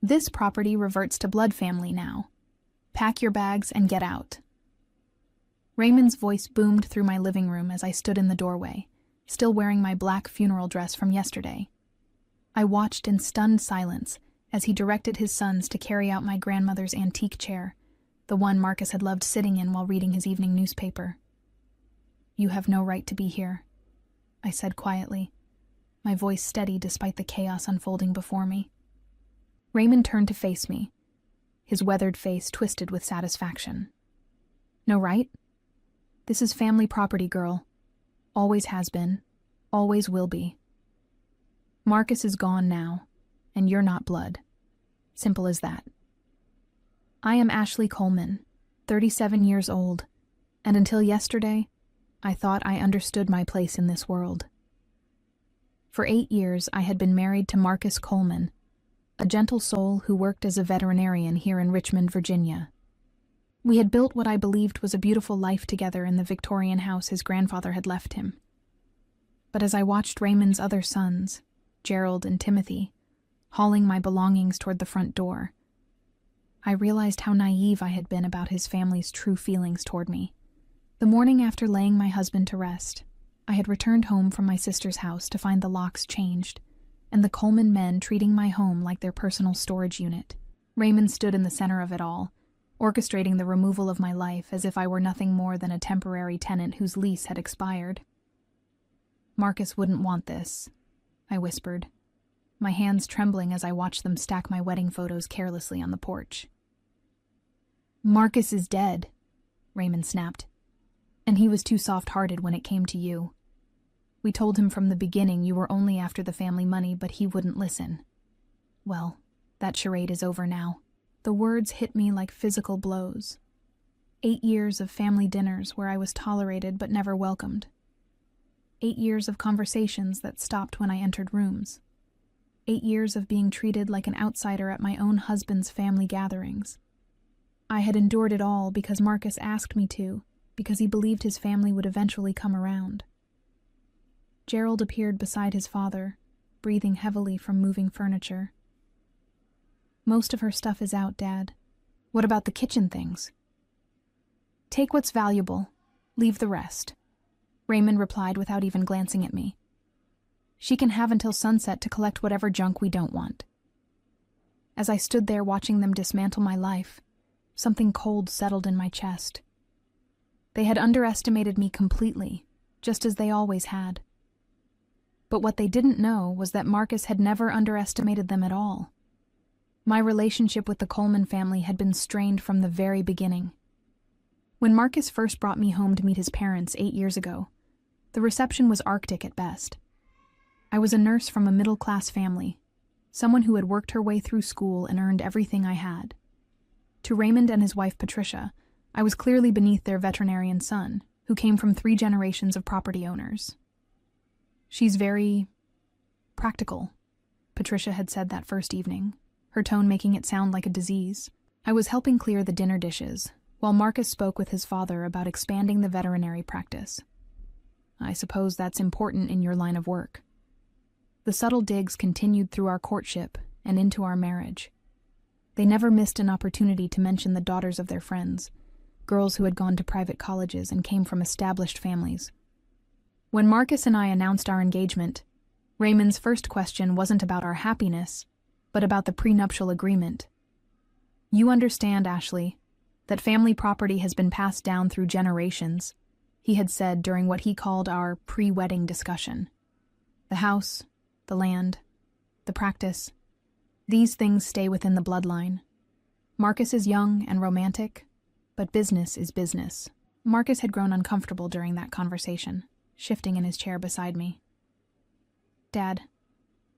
This property reverts to blood family now. Pack your bags and get out." Raymond's voice boomed through my living room as I stood in the doorway, still wearing my black funeral dress from yesterday. I watched in stunned silence as he directed his sons to carry out my grandmother's antique chair, the one Marcus had loved sitting in while reading his evening newspaper. "You have no right to be here," I said quietly, my voice steady despite the chaos unfolding before me. Raymond turned to face me, his weathered face twisted with satisfaction. "No right? This is family property, girl. Always has been, always will be. Marcus is gone now, and you're not blood. Simple as that. I am Ashley Coleman, 37 years old, and until yesterday, I thought I understood my place in this world. For 8 years, I had been married to Marcus Coleman, a gentle soul who worked as a veterinarian here in Richmond, Virginia. We had built what I believed was a beautiful life together in the Victorian house his grandfather had left him. But as I watched Raymond's other sons, Gerald and Timothy, hauling my belongings toward the front door, I realized how naive I had been about his family's true feelings toward me. The morning after laying my husband to rest, I had returned home from my sister's house to find the locks changed, and the Coleman men treating my home like their personal storage unit. Raymond stood in the center of it all, orchestrating the removal of my life as if I were nothing more than a temporary tenant whose lease had expired. "Marcus wouldn't want this," I whispered, my hands trembling as I watched them stack my wedding photos carelessly on the porch. "Marcus is dead," Raymond snapped, "and he was too soft-hearted when it came to you. We told him from the beginning you were only after the family money, but he wouldn't listen. Well, that charade is over now." The words hit me like physical blows. 8 years of family dinners where I was tolerated but never welcomed. 8 years of conversations that stopped when I entered rooms. 8 years of being treated like an outsider at my own husband's family gatherings. I had endured it all because Marcus asked me to, because he believed his family would eventually come around. Gerald appeared beside his father, breathing heavily from moving furniture. "Most of her stuff is out, Dad. What about the kitchen things?" "Take what's valuable. Leave the rest," Raymond replied without even glancing at me. "She can have until sunset to collect whatever junk we don't want." As I stood there watching them dismantle my life, something cold settled in my chest. They had underestimated me completely, just as they always had. But what they didn't know was that Marcus had never underestimated them at all. My relationship with the Coleman family had been strained from the very beginning. When Marcus first brought me home to meet his parents 8 years ago, the reception was arctic at best. I was a nurse from a middle-class family, someone who had worked her way through school and earned everything I had. To Raymond and his wife Patricia, I was clearly beneath their veterinarian son, who came from 3 generations of property owners. "She's very practical," Patricia had said that first evening, her tone making it sound like a disease. I was helping clear the dinner dishes, while Marcus spoke with his father about expanding the veterinary practice. "I suppose that's important in your line of work." The subtle digs continued through our courtship and into our marriage. They never missed an opportunity to mention the daughters of their friends, girls who had gone to private colleges and came from established families. When Marcus and I announced our engagement, Raymond's first question wasn't about our happiness, but about the prenuptial agreement. "You understand, Ashley, that family property has been passed down through generations," he had said during what he called our pre-wedding discussion. "The house, the land, the practice, these things stay within the bloodline. Marcus is young and romantic, but business is business." Marcus had grown uncomfortable during that conversation, shifting in his chair beside me. "Dad,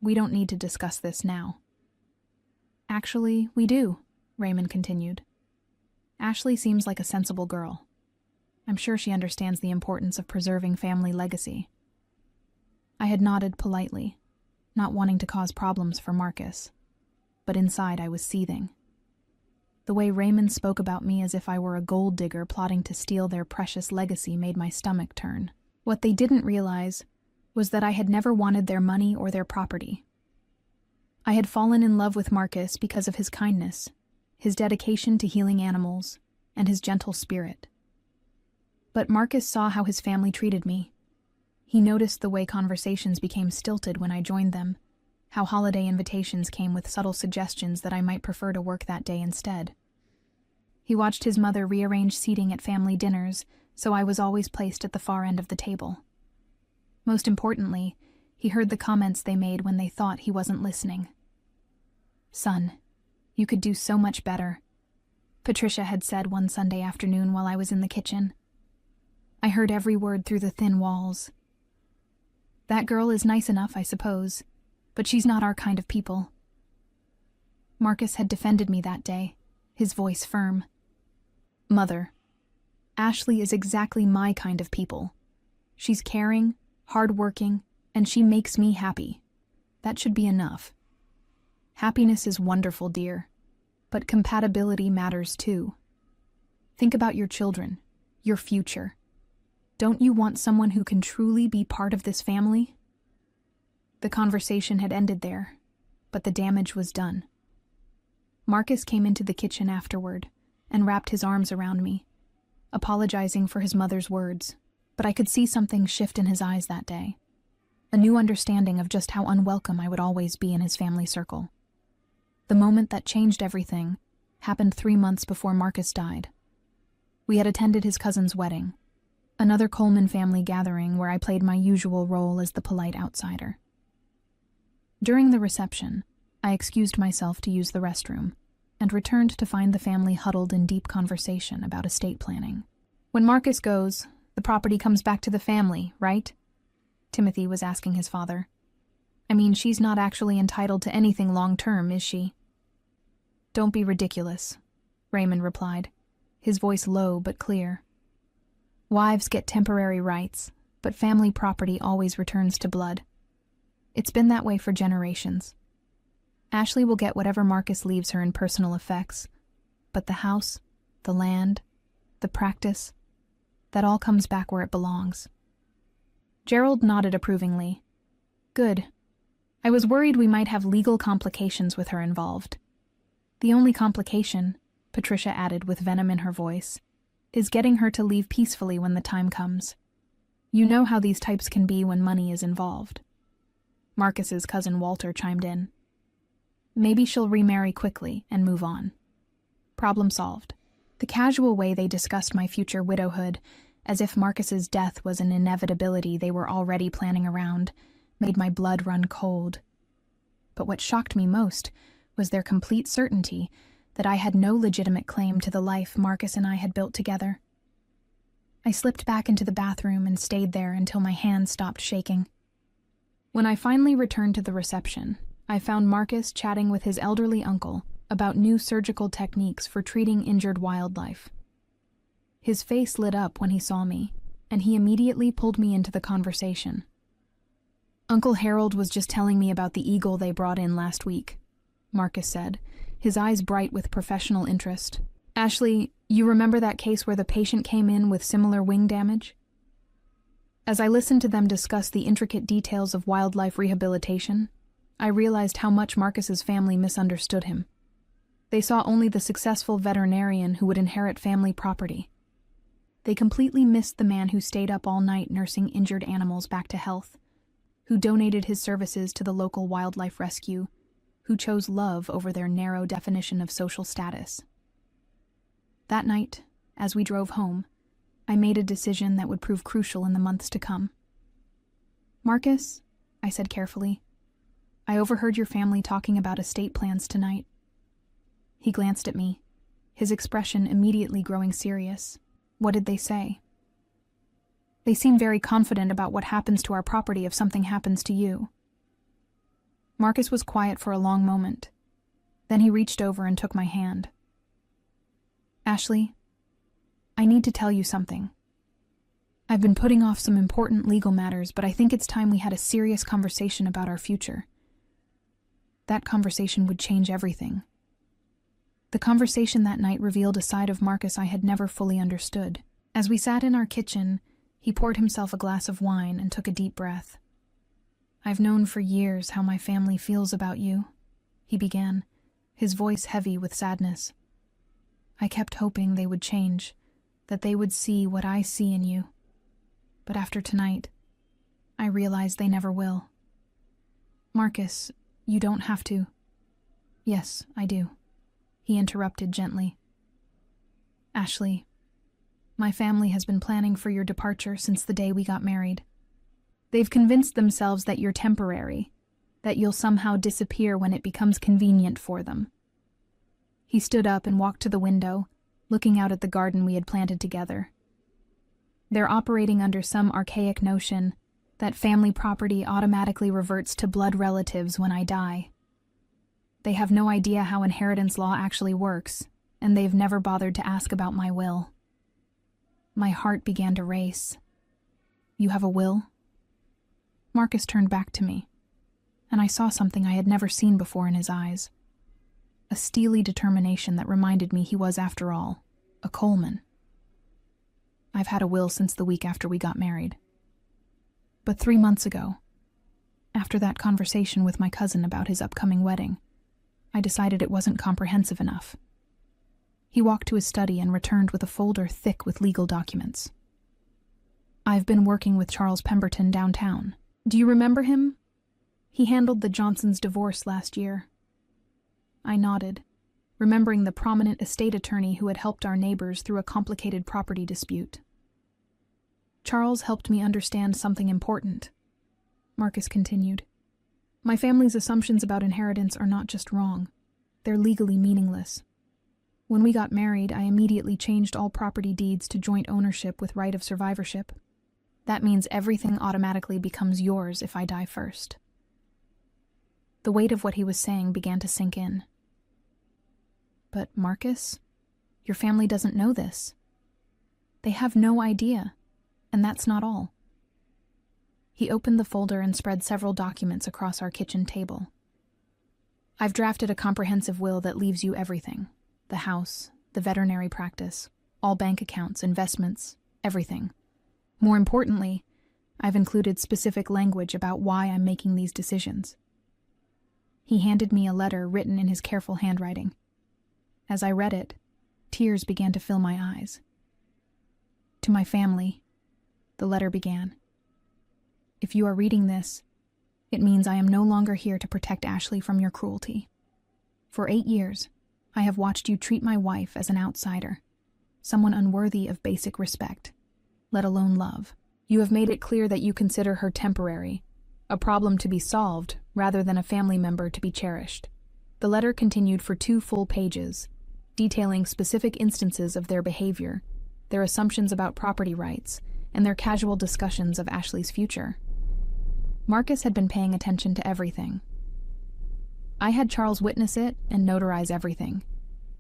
we don't need to discuss this now." "Actually, we do," Raymond continued. "Ashley seems like a sensible girl. I'm sure she understands the importance of preserving family legacy." I had nodded politely, not wanting to cause problems for Marcus, but inside I was seething. The way Raymond spoke about me as if I were a gold digger plotting to steal their precious legacy made my stomach turn. What they didn't realize was that I had never wanted their money or their property. I had fallen in love with Marcus because of his kindness, his dedication to healing animals, and his gentle spirit. But Marcus saw how his family treated me. He noticed the way conversations became stilted when I joined them, how holiday invitations came with subtle suggestions that I might prefer to work that day instead. He watched his mother rearrange seating at family dinners, so I was always placed at the far end of the table. Most importantly, he heard the comments they made when they thought he wasn't listening. "Son, you could do so much better," Patricia had said one Sunday afternoon while I was in the kitchen. I heard every word through the thin walls. "That girl is nice enough, I suppose, but she's not our kind of people." Marcus had defended me that day, his voice firm. "Mother, Ashley is exactly my kind of people. She's caring, hardworking, and she makes me happy. That should be enough. Happiness is wonderful, dear, but compatibility matters too. Think about your children, your future. Don't you want someone who can truly be part of this family?" The conversation had ended there, but the damage was done. Marcus came into the kitchen afterward and wrapped his arms around me, apologizing for his mother's words, but I could see something shift in his eyes that day, a new understanding of just how unwelcome I would always be in his family circle. The moment that changed everything happened 3 months before Marcus died. We had attended his cousin's wedding, another Coleman family gathering where I played my usual role as the polite outsider. During the reception, I excused myself to use the restroom and returned to find the family huddled in deep conversation about estate planning. "When Marcus goes, the property comes back to the family, right?" Timothy was asking his father. "I mean, she's not actually entitled to anything long-term, is she?" "Don't be ridiculous," Raymond replied, his voice low but clear. "Wives get temporary rights, but family property always returns to blood. It's been that way for generations. Ashley will get whatever Marcus leaves her in personal effects, but the house, the land, the practice, that all comes back where it belongs." Gerald nodded approvingly. "Good. I was worried we might have legal complications with her involved. The only complication," Patricia added with venom in her voice, "is getting her to leave peacefully when the time comes. You know how these types can be when money is involved." Marcus's cousin Walter chimed in. "Maybe she'll remarry quickly and move on." Problem solved. The casual way they discussed my future widowhood, as if Marcus's death was an inevitability they were already planning around, made my blood run cold. But what shocked me most was their complete certainty that I had no legitimate claim to the life Marcus and I had built together. I slipped back into the bathroom and stayed there until my hands stopped shaking. When I finally returned to the reception, I found Marcus chatting with his elderly uncle about new surgical techniques for treating injured wildlife. His face lit up when he saw me, and he immediately pulled me into the conversation. "Uncle Harold was just telling me about the eagle they brought in last week," Marcus said, his eyes bright with professional interest. "Ashley, you remember that case where the patient came in with similar wing damage?" As I listened to them discuss the intricate details of wildlife rehabilitation, I realized how much Marcus's family misunderstood him. They saw only the successful veterinarian who would inherit family property. They completely missed the man who stayed up all night nursing injured animals back to health, who donated his services to the local wildlife rescue, who chose love over their narrow definition of social status. That night, as we drove home, I made a decision that would prove crucial in the months to come. "Marcus," I said carefully, "I overheard your family talking about estate plans tonight." He glanced at me, his expression immediately growing serious. "What did they say?" "They seem very confident about what happens to our property if something happens to you." Marcus was quiet for a long moment. Then he reached over and took my hand. "Ashley, I need to tell you something. I've been putting off some important legal matters, but I think it's time we had a serious conversation about our future. That conversation would change everything." The conversation that night revealed a side of Marcus I had never fully understood. As we sat in our kitchen, he poured himself a glass of wine and took a deep breath. "I've known for years how my family feels about you," he began, his voice heavy with sadness. "I kept hoping they would change, that they would see what I see in you. But after tonight, I realize they never will. Marcus, you don't have to." "Yes, I do," he interrupted gently. "Ashley, my family has been planning for your departure since the day we got married. They've convinced themselves that you're temporary, that you'll somehow disappear when it becomes convenient for them." He stood up and walked to the window, looking out at the garden we had planted together. "They're operating under some archaic notion that family property automatically reverts to blood relatives when I die. They have no idea how inheritance law actually works, and they've never bothered to ask about my will." My heart began to race. "You have a will?" Marcus turned back to me, and I saw something I had never seen before in his eyes. A steely determination that reminded me he was, after all, a Coleman. "I've had a will since the week after we got married. But 3 months ago, after that conversation with my cousin about his upcoming wedding, I decided it wasn't comprehensive enough." He walked to his study and returned with a folder thick with legal documents. "I've been working with Charles Pemberton downtown. Do you remember him? He handled the Johnsons' divorce last year." I nodded, remembering the prominent estate attorney who had helped our neighbors through a complicated property dispute. "Charles helped me understand something important," Marcus continued. "My family's assumptions about inheritance are not just wrong, they're legally meaningless. When we got married, I immediately changed all property deeds to joint ownership with right of survivorship. That means everything automatically becomes yours if I die first." The weight of what he was saying began to sink in. "But Marcus, your family doesn't know this. They have no idea, and that's not all." He opened the folder and spread several documents across our kitchen table. "I've drafted a comprehensive will that leaves you everything. The house, the veterinary practice, all bank accounts, investments, everything. More importantly, I've included specific language about why I'm making these decisions." He handed me a letter written in his careful handwriting. As I read it, tears began to fill my eyes. "To my family," the letter began. "If you are reading this, it means I am no longer here to protect Ashley from your cruelty. For 8 years, I have watched you treat my wife as an outsider, someone unworthy of basic respect, let alone love. You have made it clear that you consider her temporary, a problem to be solved rather than a family member to be cherished." The letter continued for 2 full pages, detailing specific instances of their behavior, their assumptions about property rights, and their casual discussions of Ashley's future. Marcus had been paying attention to everything. "I had Charles witness it and notarize everything,"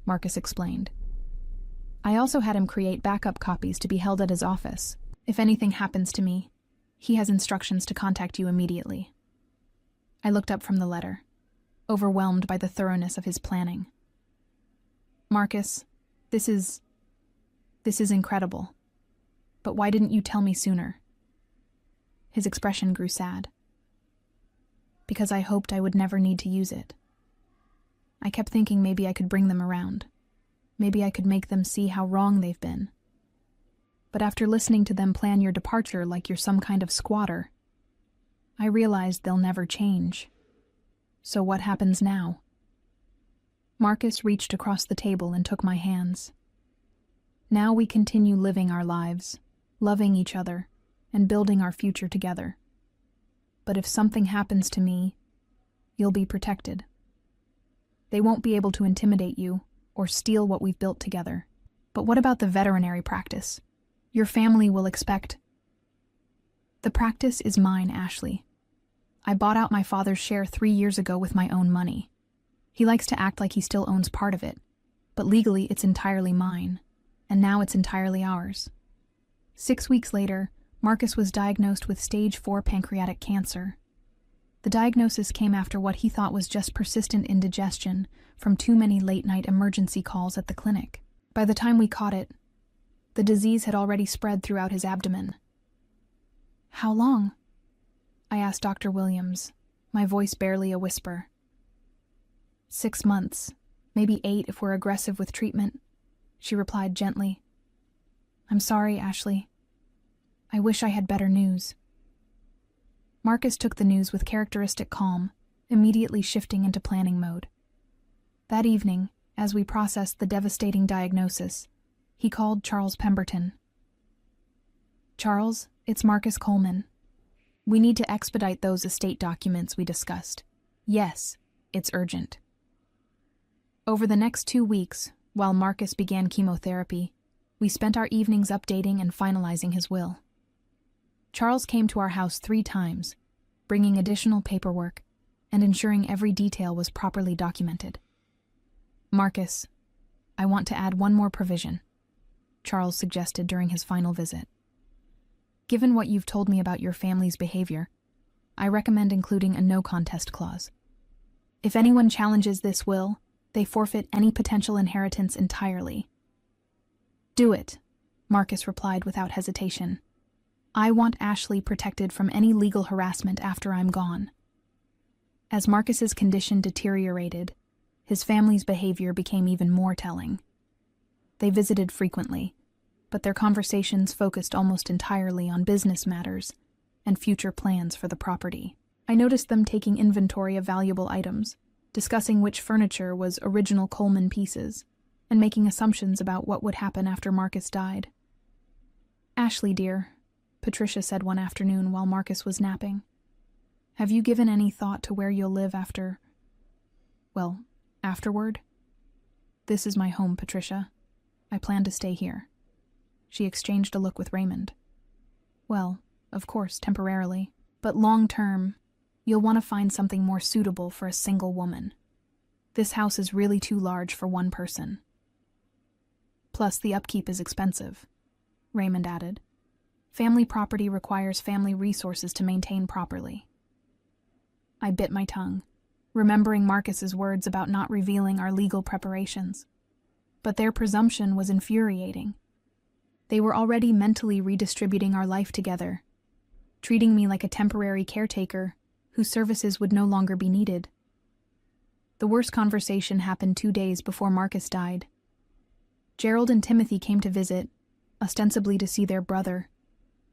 Marcus explained. "I also had him create backup copies to be held at his office. If anything happens to me, he has instructions to contact you immediately." I looked up from the letter, overwhelmed by the thoroughness of his planning. "Marcus, this is incredible. But why didn't you tell me sooner?" His expression grew sad. "Because I hoped I would never need to use it. I kept thinking maybe I could bring them around. Maybe I could make them see how wrong they've been. But after listening to them plan your departure like you're some kind of squatter, I realized they'll never change. So what happens now?" Marcus reached across the table and took my hands. "Now we continue living our lives, loving each other, and building our future together. But if something happens to me, you'll be protected. They won't be able to intimidate you or steal what we've built together. But what about the veterinary practice? Your family will expect—" "The practice is mine, Ashley. I bought out my father's share 3 years ago with my own money. He likes to act like he still owns part of it, but legally it's entirely mine, and now it's entirely ours." 6 weeks later, Marcus was diagnosed with stage 4 pancreatic cancer. The diagnosis came after what he thought was just persistent indigestion from too many late-night emergency calls at the clinic. By the time we caught it, the disease had already spread throughout his abdomen. "How long?" I asked Dr. Williams, my voice barely a whisper. 6 months, maybe 8 if we're aggressive with treatment, she replied gently. I'm sorry, Ashley. I wish I had better news. Marcus took the news with characteristic calm, immediately shifting into planning mode. That evening, as we processed the devastating diagnosis, he called Charles Pemberton. Charles, it's Marcus Coleman. We need to expedite those estate documents we discussed. Yes, it's urgent. Over the next 2 weeks, while Marcus began chemotherapy, we spent our evenings updating and finalizing his will. Charles came to our house 3 times, bringing additional paperwork and ensuring every detail was properly documented. Marcus, I want to add one more provision, Charles suggested during his final visit. Given what you've told me about your family's behavior, I recommend including a no-contest clause. If anyone challenges this will, they forfeit any potential inheritance entirely. Do it, Marcus replied without hesitation. I want Ashley protected from any legal harassment after I'm gone. As Marcus's condition deteriorated, his family's behavior became even more telling. They visited frequently, but their conversations focused almost entirely on business matters and future plans for the property. I noticed them taking inventory of valuable items, discussing which furniture was original Coleman pieces, and making assumptions about what would happen after Marcus died. Ashley, dear, Patricia said one afternoon while Marcus was napping, have you given any thought to where you'll live afterward? This is my home, Patricia. I plan to stay here. She exchanged a look with Raymond. Well, of course, temporarily, but long term, you'll want to find something more suitable for a single woman. This house is really too large for one person. Plus, the upkeep is expensive, Raymond added. Family property requires family resources to maintain properly. I bit my tongue, remembering Marcus's words about not revealing our legal preparations. But their presumption was infuriating. They were already mentally redistributing our life together, treating me like a temporary caretaker whose services would no longer be needed. The worst conversation happened 2 days before Marcus died. Gerald and Timothy came to visit, ostensibly to see their brother,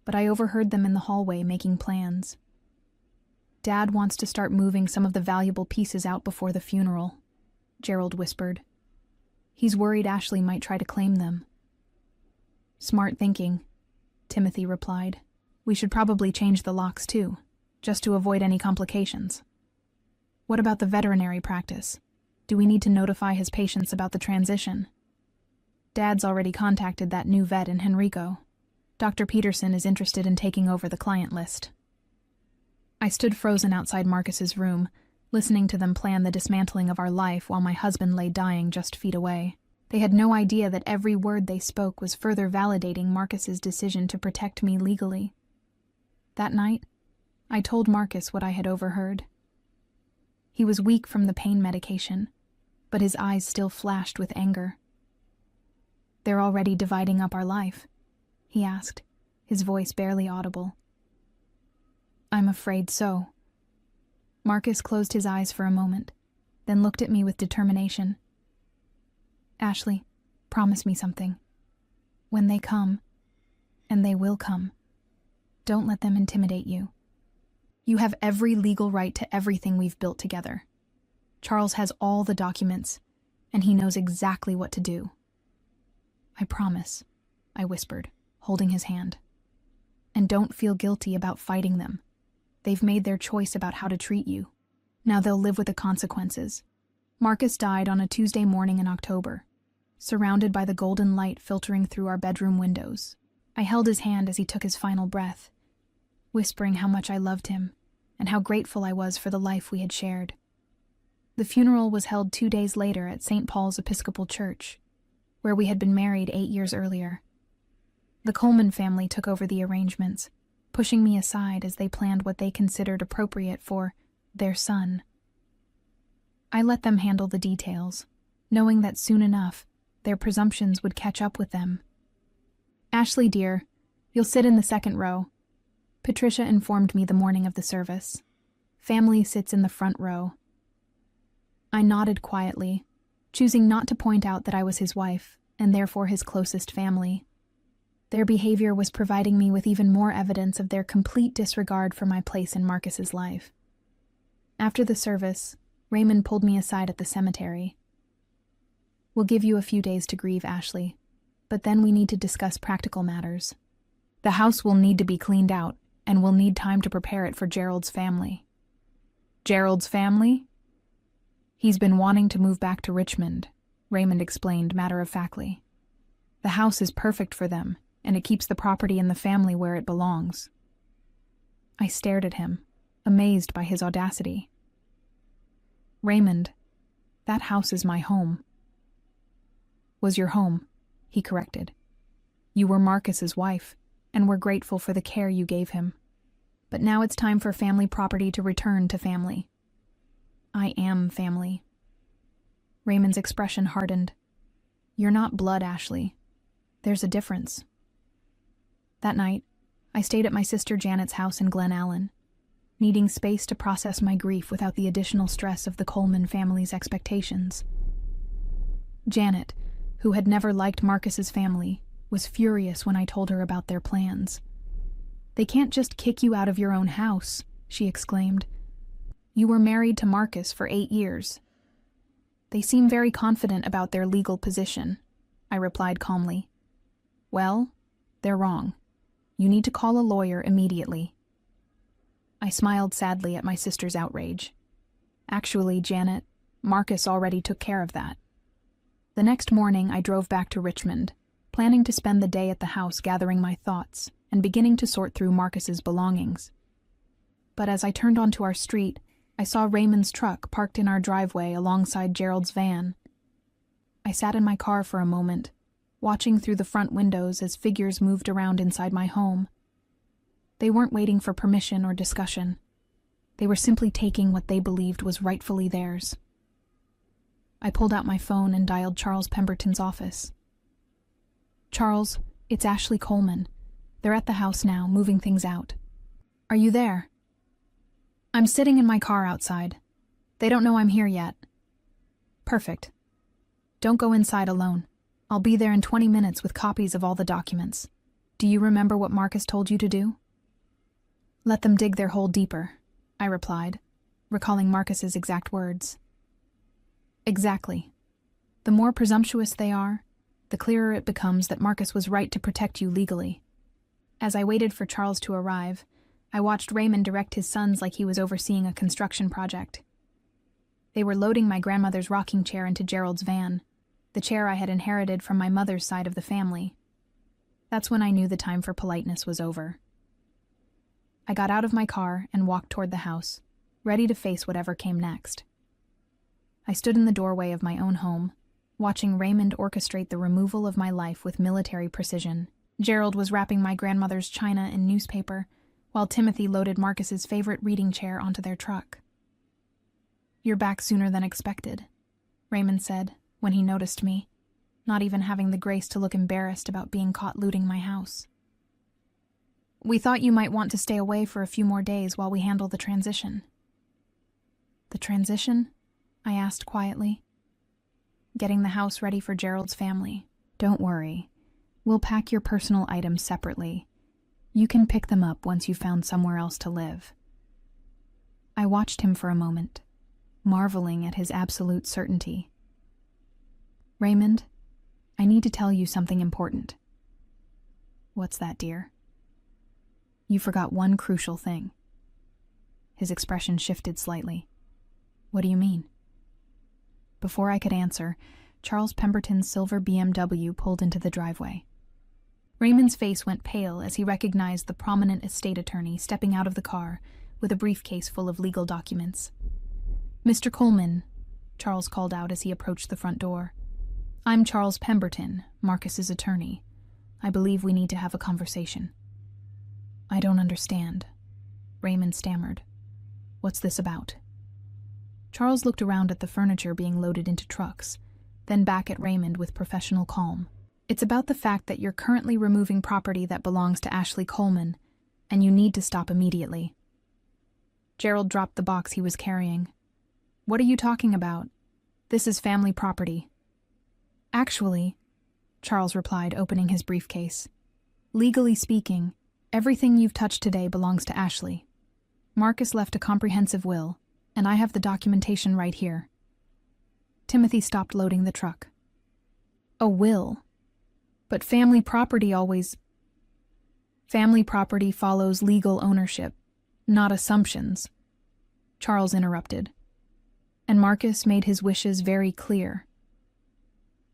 but I overheard them in the hallway making plans. Dad wants to start moving some of the valuable pieces out before the funeral, Gerald whispered. He's worried Ashley might try to claim them. Smart thinking, Timothy replied. We should probably change the locks too, just to avoid any complications. What about the veterinary practice? Do we need to notify his patients about the transition? Dad's already contacted that new vet in Henrico. Dr. Peterson is interested in taking over the client list. I stood frozen outside Marcus's room, listening to them plan the dismantling of our life while my husband lay dying just feet away. They had no idea that every word they spoke was further validating Marcus's decision to protect me legally. That night, I told Marcus what I had overheard. He was weak from the pain medication, but his eyes still flashed with anger. They're already dividing up our life, he asked, his voice barely audible. I'm afraid so. Marcus closed his eyes for a moment, then looked at me with determination. Ashley, promise me something. When they come, and they will come, don't let them intimidate you. You have every legal right to everything we've built together. Charles has all the documents, and he knows exactly what to do. I promise, I whispered, holding his hand. And don't feel guilty about fighting them. They've made their choice about how to treat you. Now they'll live with the consequences. Marcus died on a Tuesday morning in October, surrounded by the golden light filtering through our bedroom windows. I held his hand as he took his final breath, whispering how much I loved him and how grateful I was for the life we had shared. The funeral was held 2 days later at St. Paul's Episcopal Church, where we had been married 8 years earlier. The Coleman family took over the arrangements, pushing me aside as they planned what they considered appropriate for their son. I let them handle the details, knowing that soon enough, their presumptions would catch up with them. Ashley, dear, you'll sit in the second row, Patricia informed me the morning of the service. Family sits in the front row. I nodded quietly, choosing not to point out that I was his wife, and therefore his closest family. Their behavior was providing me with even more evidence of their complete disregard for my place in Marcus's life. After the service, Raymond pulled me aside at the cemetery. "We'll give you a few days to grieve, Ashley, but then we need to discuss practical matters. The house will need to be cleaned out, and we'll need time to prepare it for Gerald's family." "Gerald's family?" "He's been wanting to move back to Richmond," Raymond explained matter-of-factly. "The house is perfect for them, and it keeps the property and the family where it belongs." I stared at him, amazed by his audacity. "Raymond, that house is my home." "Was your home," he corrected. "You were Marcus's wife, and we're grateful for the care you gave him. But now it's time for family property to return to family." "I am family." Raymond's expression hardened. "You're not blood, Ashley. There's a difference." That night, I stayed at my sister Janet's house in Glen Allen, needing space to process my grief without the additional stress of the Coleman family's expectations. Janet, who had never liked Marcus's family, was furious when I told her about their plans. "They can't just kick you out of your own house," she exclaimed. "You were married to Marcus for 8 years. "They seem very confident about their legal position," I replied calmly. "Well, they're wrong. You need to call a lawyer immediately." I smiled sadly at my sister's outrage. "Actually, Janet, Marcus already took care of that." The next morning, I drove back to Richmond, planning to spend the day at the house gathering my thoughts and beginning to sort through Marcus's belongings. But as I turned onto our street, I saw Raymond's truck parked in our driveway alongside Gerald's van. I sat in my car for a moment, watching through the front windows as figures moved around inside my home. They weren't waiting for permission or discussion. They were simply taking what they believed was rightfully theirs. I pulled out my phone and dialed Charles Pemberton's office. "Charles, it's Ashley Coleman. They're at the house now, moving things out. Are you there?" "I'm sitting in my car outside. They don't know I'm here yet." "Perfect. Don't go inside alone. I'll be there in 20 minutes with copies of all the documents. Do you remember what Marcus told you to do?" "Let them dig their hole deeper," I replied, recalling Marcus's exact words. "Exactly. The more presumptuous they are, the clearer it becomes that Marcus was right to protect you legally." As I waited for Charles to arrive, I watched Raymond direct his sons like he was overseeing a construction project. They were loading my grandmother's rocking chair into Gerald's van, the chair I had inherited from my mother's side of the family. That's when I knew the time for politeness was over. I got out of my car and walked toward the house, ready to face whatever came next. I stood in the doorway of my own home, watching Raymond orchestrate the removal of my life with military precision. Gerald was wrapping my grandmother's china in newspaper, while Timothy loaded Marcus's favorite reading chair onto their truck. "You're back sooner than expected," Raymond said when he noticed me, not even having the grace to look embarrassed about being caught looting my house. "We thought you might want to stay away for a few more days while we handle the transition." "The transition?" I asked quietly. "Getting the house ready for Gerald's family. Don't worry. We'll pack your personal items separately. You can pick them up once you've found somewhere else to live." I watched him for a moment, marveling at his absolute certainty. "Raymond, I need to tell you something important." "What's that, dear?" "You forgot one crucial thing." His expression shifted slightly. "What do you mean?" Before I could answer, Charles Pemberton's silver BMW pulled into the driveway. Raymond's face went pale as he recognized the prominent estate attorney stepping out of the car with a briefcase full of legal documents. "Mr. Coleman," Charles called out as he approached the front door. "I'm Charles Pemberton, Marcus's attorney. I believe we need to have a conversation." "I don't understand," Raymond stammered. "What's this about?" Charles looked around at the furniture being loaded into trucks, then back at Raymond with professional calm. "It's about the fact that you're currently removing property that belongs to Ashley Coleman, and you need to stop immediately." Gerald dropped the box he was carrying. "What are you talking about?" This is family property. Actually, Charles replied, opening his briefcase. Legally speaking, everything you've touched today belongs to Ashley. Marcus left a comprehensive will, and I have the documentation right here. Timothy stopped loading the truck. A will? But family property follows legal ownership, not assumptions, Charles interrupted. And Marcus made his wishes very clear.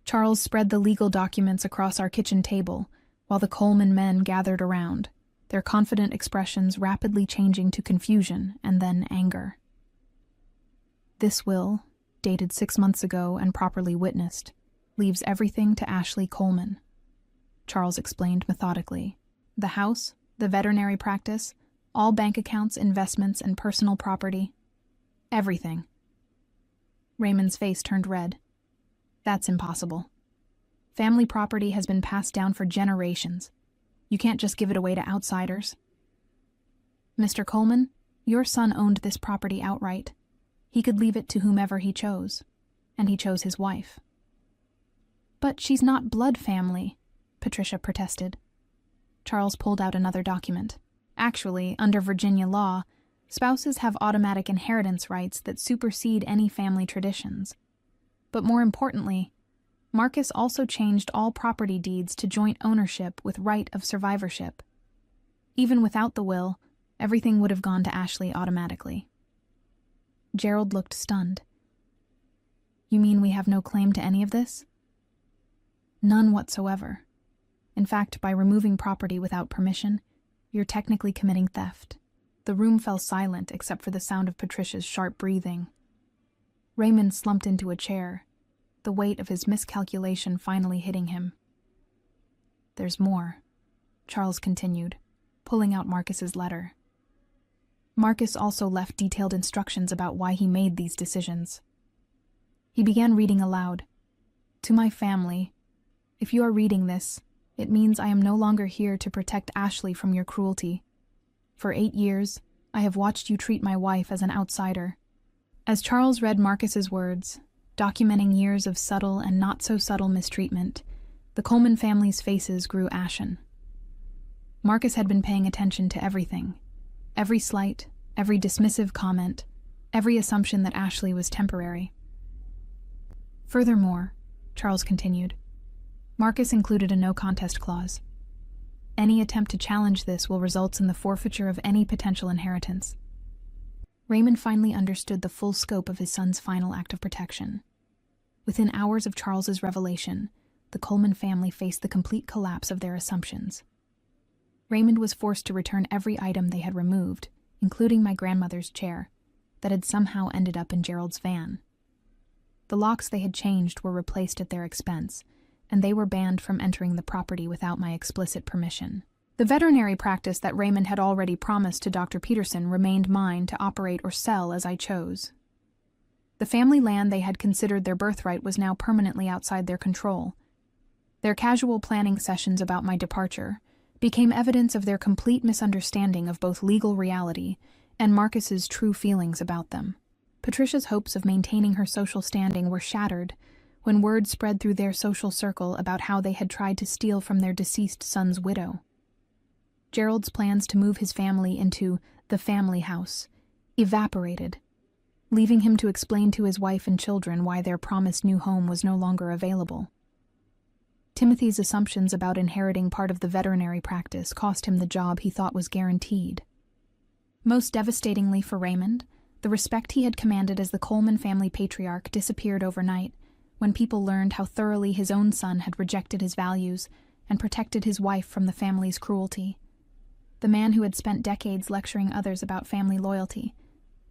Charles spread the legal documents across our kitchen table while the Coleman men gathered around, their confident expressions rapidly changing to confusion and then anger. This will, dated 6 months ago and properly witnessed, leaves everything to Ashley Coleman, Charles explained methodically. The house, the veterinary practice, all bank accounts, investments, and personal property. Everything. Raymond's face turned red. That's impossible. Family property has been passed down for generations. You can't just give it away to outsiders. Mr. Coleman, your son owned this property outright. He could leave it to whomever he chose, and he chose his wife. But she's not blood family, Patricia protested. Charles pulled out another document. Actually, under Virginia law, spouses have automatic inheritance rights that supersede any family traditions. But more importantly, Marcus also changed all property deeds to joint ownership with right of survivorship. Even without the will, everything would have gone to Ashley automatically. Gerald looked stunned. You mean we have no claim to any of this? None whatsoever. In fact, by removing property without permission, you're technically committing theft. The room fell silent except for the sound of Patricia's sharp breathing. Raymond slumped into a chair, the weight of his miscalculation finally hitting him. There's more, Charles continued, pulling out Marcus's letter. Marcus also left detailed instructions about why he made these decisions. He began reading aloud. To my family, if you are reading this, it means I am no longer here to protect Ashley from your cruelty. For 8 years, I have watched you treat my wife as an outsider. As Charles read Marcus's words, documenting years of subtle and not-so-subtle mistreatment, the Coleman family's faces grew ashen. Marcus had been paying attention to everything. Every slight, every dismissive comment, every assumption that Ashley was temporary. Furthermore, Charles continued, Marcus included a no-contest clause. Any attempt to challenge this will result in the forfeiture of any potential inheritance. Raymond finally understood the full scope of his son's final act of protection. Within hours of Charles's revelation, the Coleman family faced the complete collapse of their assumptions. Raymond was forced to return every item they had removed, including my grandmother's chair, that had somehow ended up in Gerald's van. The locks they had changed were replaced at their expense, and they were banned from entering the property without my explicit permission. The veterinary practice that Raymond had already promised to Dr. Peterson remained mine to operate or sell as I chose. The family land they had considered their birthright was now permanently outside their control. Their casual planning sessions about my departure became evidence of their complete misunderstanding of both legal reality and Marcus's true feelings about them. Patricia's hopes of maintaining her social standing were shattered when word spread through their social circle about how they had tried to steal from their deceased son's widow. Gerald's plans to move his family into the family house evaporated, leaving him to explain to his wife and children why their promised new home was no longer available. Timothy's assumptions about inheriting part of the veterinary practice cost him the job he thought was guaranteed. Most devastatingly for Raymond, the respect he had commanded as the Coleman family patriarch disappeared overnight when people learned how thoroughly his own son had rejected his values and protected his wife from the family's cruelty. The man who had spent decades lecturing others about family loyalty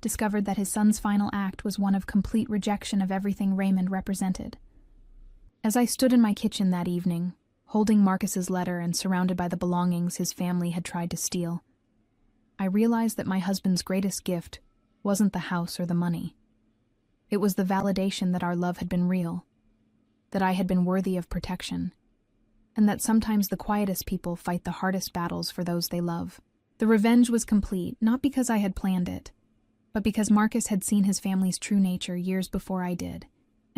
discovered that his son's final act was one of complete rejection of everything Raymond represented. As I stood in my kitchen that evening, holding Marcus's letter and surrounded by the belongings his family had tried to steal, I realized that my husband's greatest gift wasn't the house or the money. It was the validation that our love had been real, that I had been worthy of protection, and that sometimes the quietest people fight the hardest battles for those they love. The revenge was complete, not because I had planned it, but because Marcus had seen his family's true nature years before I did,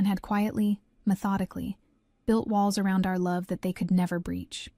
and had quietly, methodically, built walls around our love that they could never breach.